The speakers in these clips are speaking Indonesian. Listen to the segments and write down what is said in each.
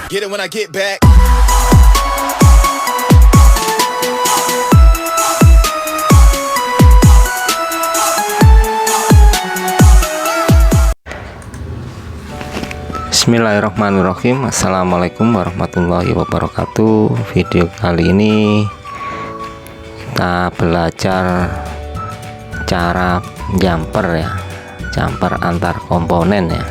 Get it when I get back. Bismillahirrahmanirrahim. Assalamualaikum warahmatullahi wabarakatuh. Video kali ini kita belajar cara jumper ya, jumper antar komponen ya.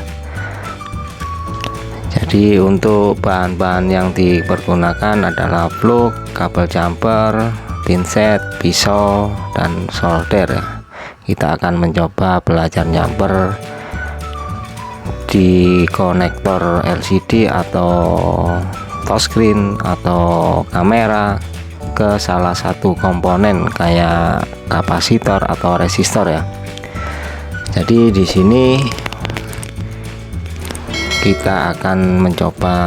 Jadi untuk bahan-bahan yang dipergunakan adalah flux, kabel jumper, pinset, pisau, dan solder ya. Kita akan mencoba belajar jumper di konektor LCD atau touchscreen atau kamera ke salah satu komponen kayak kapasitor atau resistor ya. Jadi di sini kita akan mencoba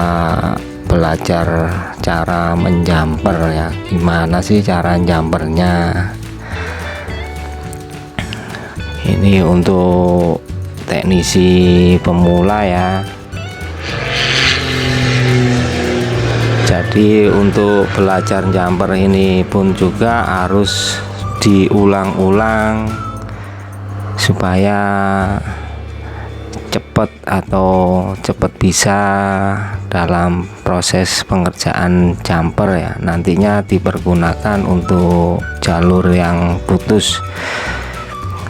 belajar cara menjumper ya. Gimana sih cara jumpernya? Ini untuk teknisi pemula ya. Jadi untuk belajar jumper ini pun juga harus diulang-ulang supaya cepat bisa dalam proses pengerjaan jumper ya. Nantinya dipergunakan untuk jalur yang putus.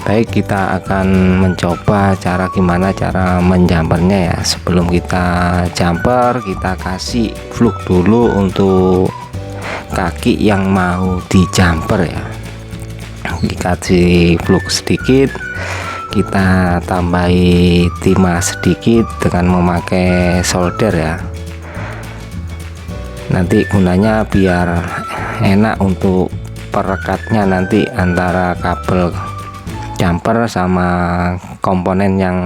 Baik, kita akan mencoba gimana cara menjumpernya ya. Sebelum kita jumper, kita kasih flux dulu untuk kaki yang mau di jumper ya. Dikasih flux sedikit, kita tambahi timah sedikit dengan memakai solder ya. Nanti gunanya biar enak untuk perekatnya nanti antara kabel jumper sama komponen yang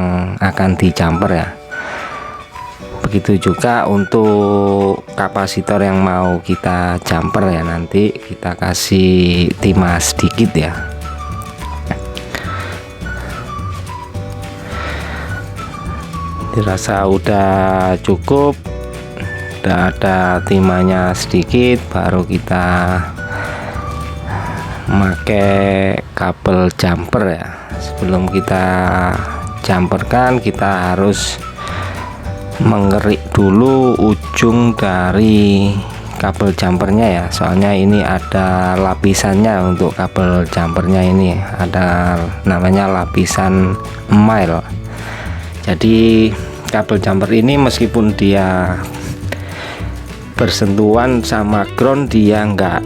akan di jumper ya. Begitu juga untuk kapasitor yang mau kita jumper ya, nanti kita kasih timah sedikit ya. Dirasa udah cukup, udah ada timahnya sedikit, baru kita memakai kabel jumper ya. Sebelum kita jumperkan, kita harus mengerik dulu ujung dari kabel jumpernya ya. Soalnya ini ada lapisannya. Untuk kabel jumpernya ini ada namanya lapisan email. Jadi kabel jumper ini meskipun dia bersentuhan sama ground, dia nggak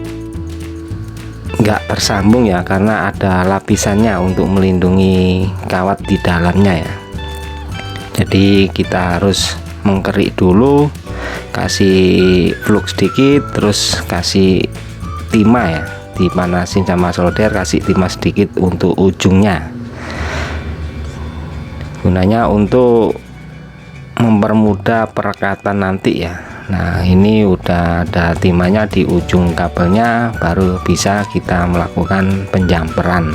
tersambung ya, karena ada lapisannya untuk melindungi kawat di dalamnya ya. Jadi kita harus mengkerik dulu, kasih flux sedikit, terus kasih timah ya, dipanasin sama solder, kasih timah sedikit untuk ujungnya. Gunanya untuk mempermudah perekatan nanti ya. Nah, ini udah ada timahnya di ujung kabelnya, baru bisa kita melakukan penjumperan.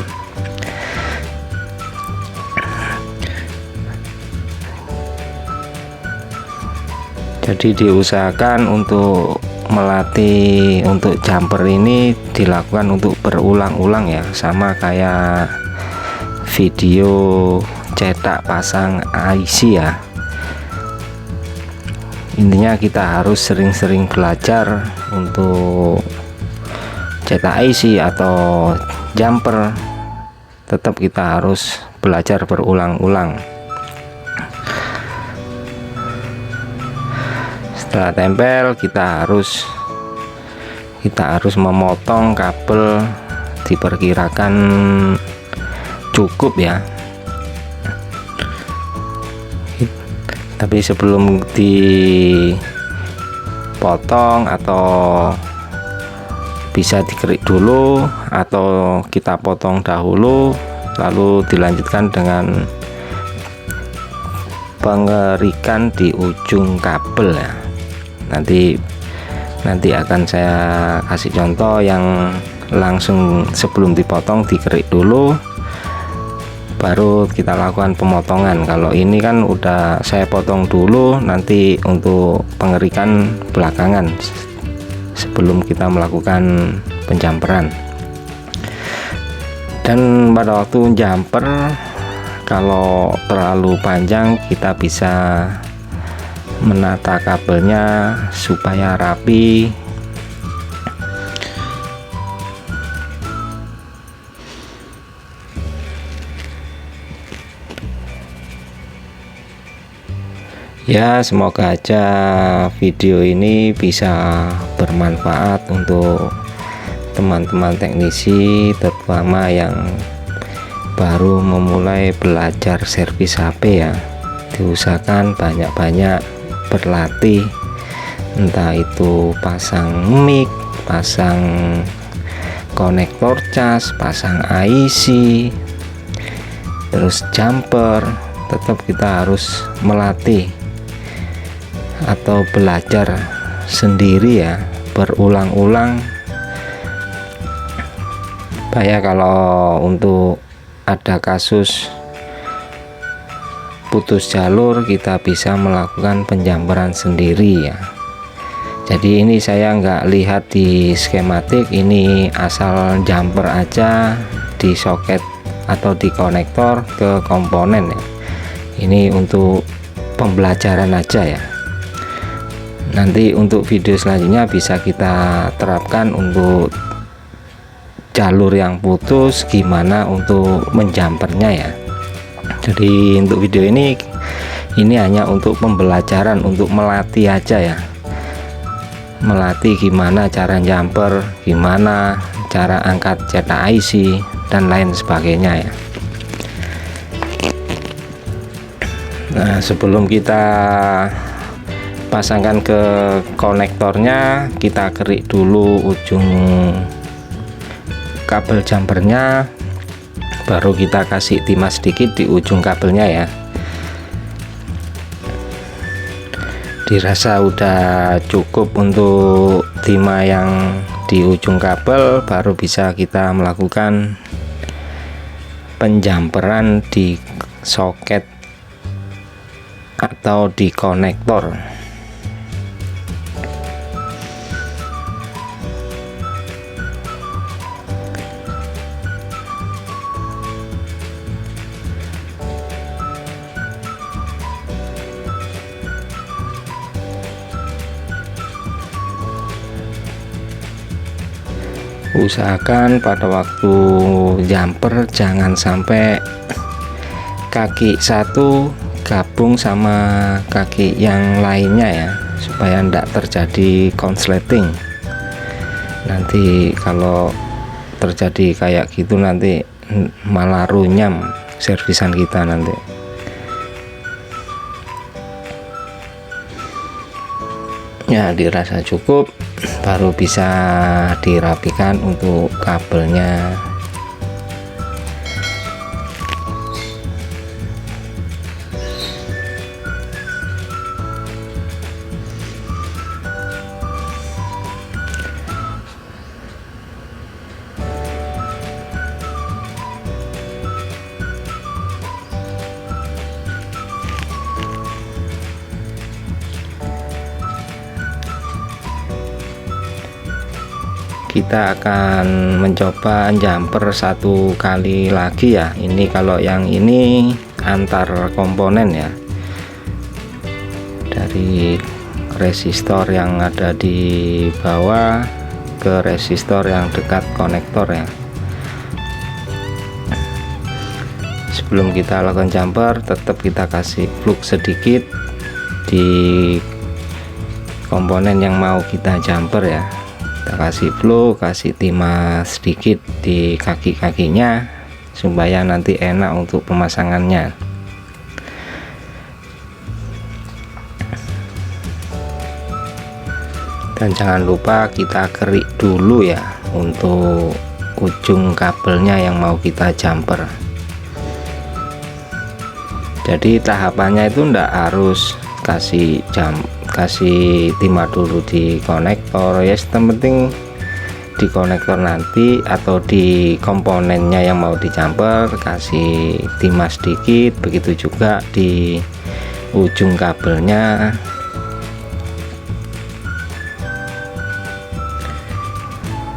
Jadi diusahakan untuk melatih untuk jumper ini dilakukan untuk berulang-ulang ya, sama kayak video cetak pasang IC ya. Intinya kita harus sering-sering belajar untuk cetak IC atau jumper. Tetap kita harus belajar berulang-ulang. Setelah tempel, kita harus memotong kabel, diperkirakan cukup ya. Tapi sebelum dipotong atau bisa dikerik dulu atau kita potong dahulu lalu dilanjutkan dengan pengerikan di ujung kabel ya. Nanti akan saya kasih contoh yang langsung sebelum dipotong dikerik dulu, baru kita lakukan pemotongan. Kalau ini kan udah saya potong dulu, nanti untuk pengerikan belakangan sebelum kita melakukan penjamperan. Dan pada waktu jumper, kalau terlalu panjang kita bisa menata kabelnya supaya rapi. Ya, semoga aja video ini bisa bermanfaat untuk teman-teman teknisi, terutama yang baru memulai belajar servis HP ya. Diusahakan banyak-banyak berlatih, entah itu pasang mic, pasang konektor cas, pasang IC, terus jumper. Tetap kita harus melatih atau belajar sendiri ya, berulang-ulang. Supaya kalau untuk ada kasus putus jalur, kita bisa melakukan penjamperan sendiri ya. Jadi ini saya nggak lihat di skematik, ini asal jumper aja di soket atau di konektor ke komponen ya. Ini untuk pembelajaran aja ya. Nanti untuk video selanjutnya bisa kita terapkan untuk jalur yang putus, gimana untuk menjampernya ya. Jadi untuk video ini hanya untuk pembelajaran, untuk melatih aja ya, melatih gimana cara jumper, gimana cara angkat cetak IC dan lain sebagainya ya. Nah, sebelum kita pasangkan ke konektornya, kita kerik dulu ujung kabel jumpernya, baru kita kasih timah sedikit di ujung kabelnya ya. Dirasa udah cukup untuk timah yang di ujung kabel, baru bisa kita melakukan penjamperan di soket atau di konektor. Usahakan pada waktu jumper jangan sampai kaki satu gabung sama kaki yang lainnya ya, supaya tidak terjadi konsleting. Nanti kalau terjadi kayak gitu nanti malah runyam servisan kita nanti. Ya, dirasa cukup, baru bisa dirapikan untuk kabelnya. Kita akan mencoba jumper satu kali lagi ya. Ini kalau yang ini antar komponen ya, dari resistor yang ada di bawah ke resistor yang dekat konektor ya. Sebelum kita lakukan jumper, tetap kita kasih plug sedikit di komponen yang mau kita jumper ya. Kita kasih plug, kasih timah sedikit di kaki-kakinya supaya nanti enak untuk pemasangannya. Dan jangan lupa kita kerik dulu ya untuk ujung kabelnya yang mau kita jumper. Jadi tahapannya itu ndak harus kasih timah dulu di konektor ya, yang penting di konektor nanti atau di komponennya yang mau dijumper kasih timah sedikit, begitu juga di ujung kabelnya.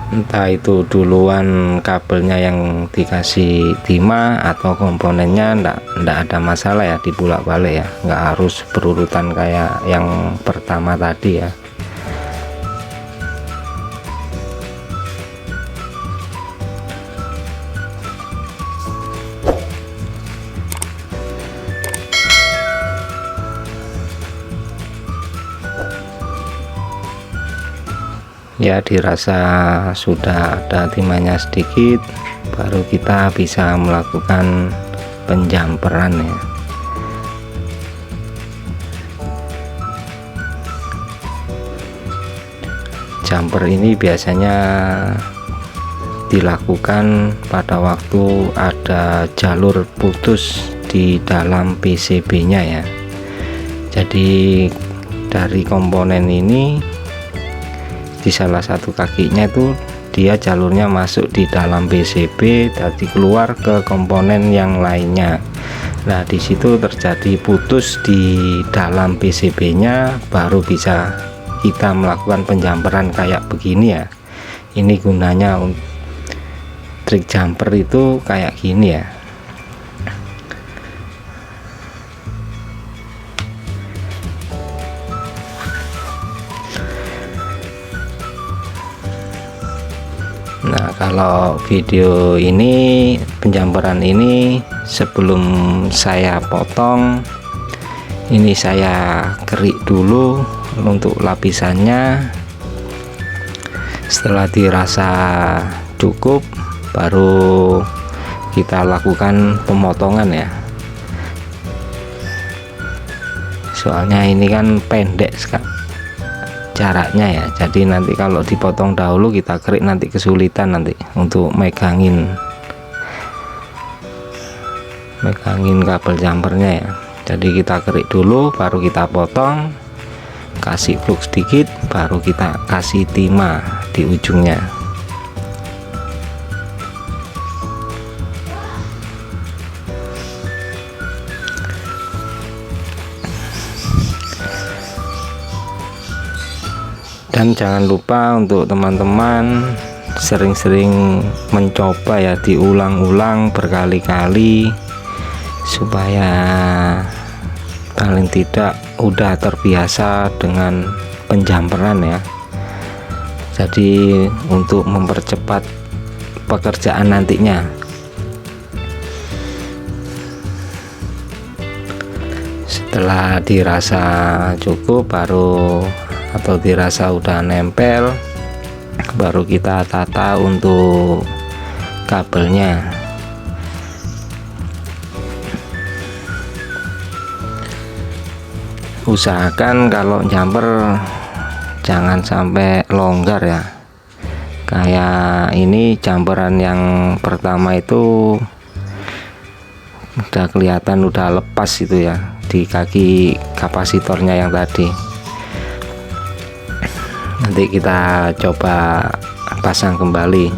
Entah itu duluan kabelnya yang dikasih timah atau komponennya, ndak ada masalah ya, dibulak-balik ya, nggak harus berurutan kayak yang pertama tadi ya. Ya, dirasa sudah ada timahnya sedikit, baru kita bisa melakukan penjamperan ya. Jumper ini biasanya dilakukan pada waktu ada jalur putus di dalam PCB-nya ya. Jadi dari komponen ini, di salah satu kakinya itu dia jalurnya masuk di dalam PCB, jadi keluar ke komponen yang lainnya. Nah, di situ terjadi putus di dalam PCB-nya, baru bisa kita melakukan penjamperan kayak begini ya. Ini gunanya trik jumper itu kayak gini ya. Nah, kalau video ini, penjamperan ini, sebelum saya potong, ini saya kerik dulu untuk lapisannya. Setelah dirasa cukup, baru kita lakukan pemotongan ya. Soalnya ini kan pendek sekali jaraknya ya, jadi nanti kalau dipotong dahulu kita kerik nanti kesulitan nanti untuk megangin kabel jumpernya ya. Jadi kita kerik dulu, baru kita potong, kasih flux sedikit, baru kita kasih timah di ujungnya. Dan jangan lupa untuk teman-teman sering-sering mencoba ya, diulang-ulang berkali-kali supaya paling tidak udah terbiasa dengan penjamperan ya. Jadi untuk mempercepat pekerjaan nantinya. Setelah dirasa cukup atau dirasa udah nempel, baru kita tata untuk kabelnya. Usahakan kalau jumper jangan sampai longgar ya. Kayak ini jumperan yang pertama itu udah kelihatan udah lepas itu ya, di kaki kapasitornya yang tadi. Nanti kita coba pasang kembali,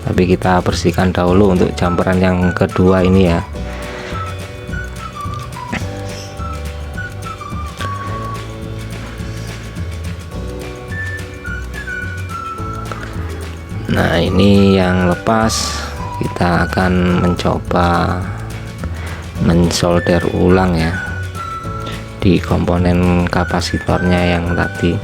tapi kita bersihkan dahulu untuk jumperan yang kedua ini ya. Nah, ini yang lepas, kita akan mencoba mensolder ulang ya di komponen kapasitornya yang tadi.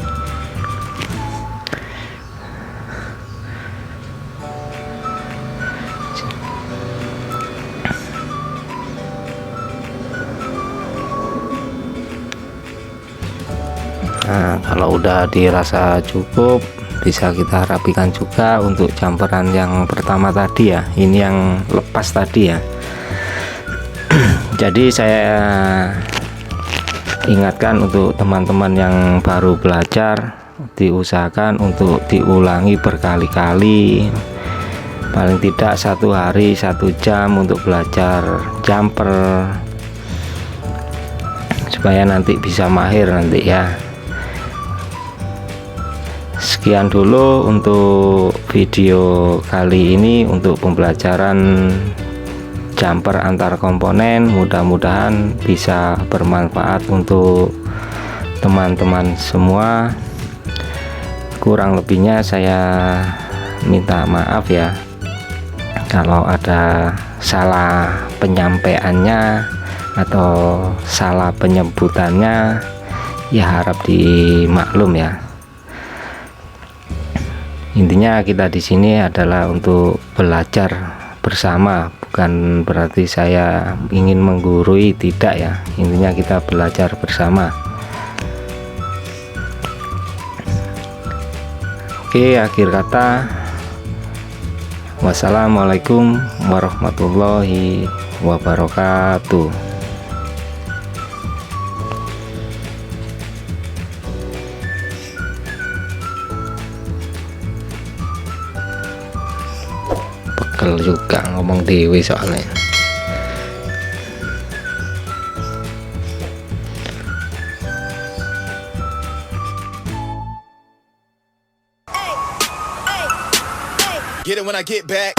Nah, kalau udah dirasa cukup, bisa kita rapikan juga untuk jumperan yang pertama tadi ya. Ini yang lepas tadi ya. Jadi saya ingatkan untuk teman-teman yang baru belajar, diusahakan untuk diulangi berkali-kali, paling tidak 1 hari 1 jam untuk belajar jumper, supaya nanti bisa mahir nanti ya. Sekian dulu untuk video kali ini untuk pembelajaran jumper antar komponen. Mudah-mudahan bisa bermanfaat untuk teman-teman semua. Kurang lebihnya saya minta maaf ya kalau ada salah penyampaiannya atau salah penyebutannya, ya harap dimaklum ya. Intinya kita di sini adalah untuk belajar bersama, bukan berarti saya ingin menggurui, tidak ya. Intinya kita belajar bersama. Oke, akhir kata, wassalamualaikum warahmatullahi wabarakatuh. Pegel juga ngomong dewe soalnya. Get it when I get back.